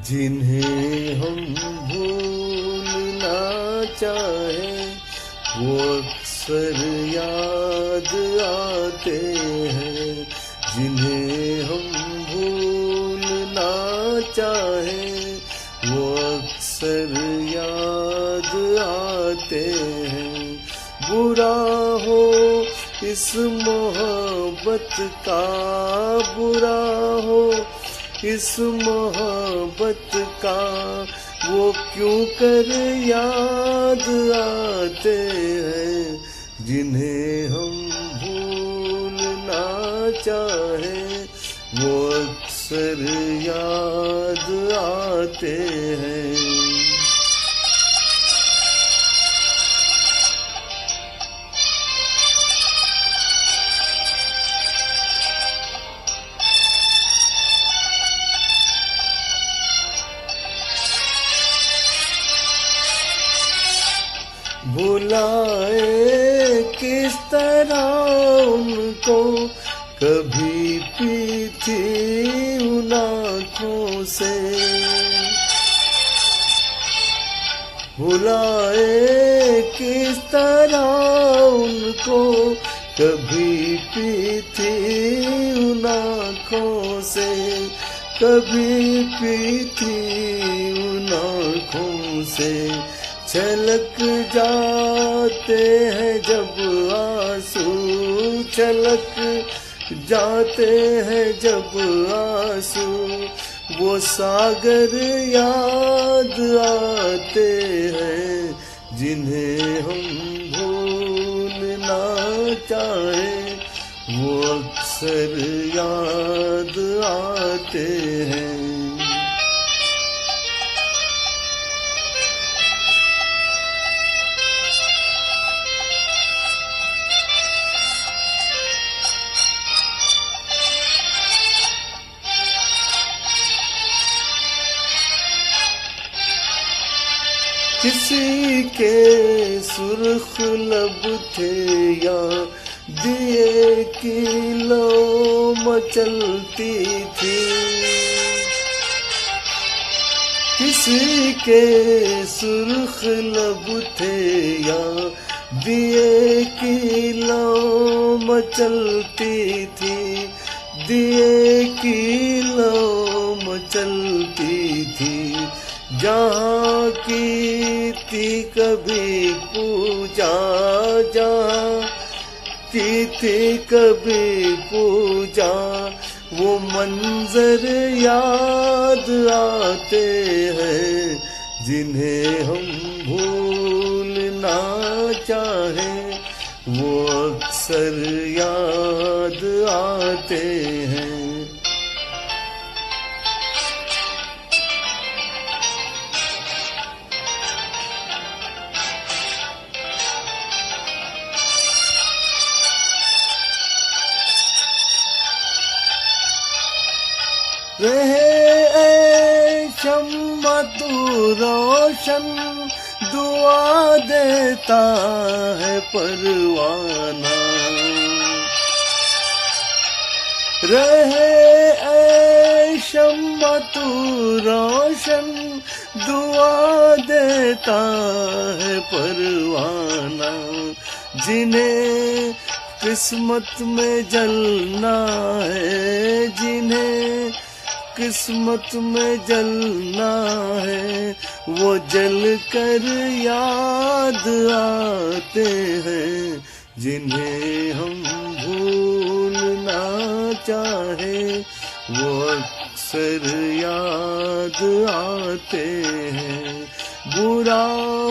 जिन्हें हम भूलना चाहें वो अक्सर याद आते हैं। जिन्हें हम भूलना चाहें वो अक्सर याद आते हैं। बुरा हो इस मोहब्बत का, बुरा हो इस मोहब्बत का, वो क्यों कर याद आते हैं। जिन्हें हम भूलना चाहें वो अक्सर याद आते हैं। भुलाए किस तरह उनको, कभी पी थी उन आँखों से। भुलाए किस तरह उनको, कभी पी थी उन आँखों से, कभी पी थी उन आँखों से। छलक जाते हैं जब आंसू, छलक जाते हैं जब आंसू, वो सागर याद आते हैं। जिन्हें हम भूलना चाहें वो अक्सर याद आते हैं। किसी के सुर्ख लब थे या दिए की लो मचलती थी। किसी के सुर्ख लब थे या दिए की लो मचलती थी, दिए की लो मचलती थी। जहाँ की थी कभी पूजा, जहाँ की थी कभी पूजा, वो मंजर याद आते हैं। जिन्हें हम भूलना चाहें वो अक्सर याद आते हैं। रहे शम्मा तू रोशन, दुआ देता है परवाना। रहे शम्मा तू रोशन, दुआ देता है परवाना। जिन्हें किस्मत में जलना है, जिन्हें किस्मत में जलना है, वो जल कर याद आते हैं। जिन्हें हम भूलना चाहें वो अक्सर याद आते हैं। बुरा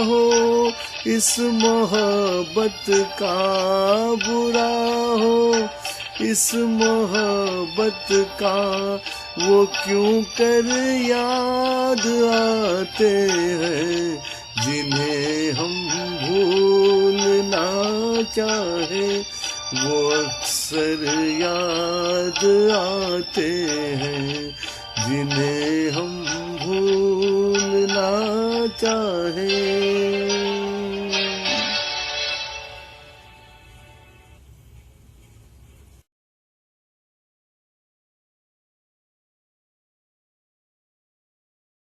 हो इस मोहब्बत का, बुरा हो इस मोहब्बत का, वो क्यों कर याद आते हैं। जिन्हें हम भूलना चाहें वो अक्सर याद आते हैं। जिन्हें हम भूलना चाहें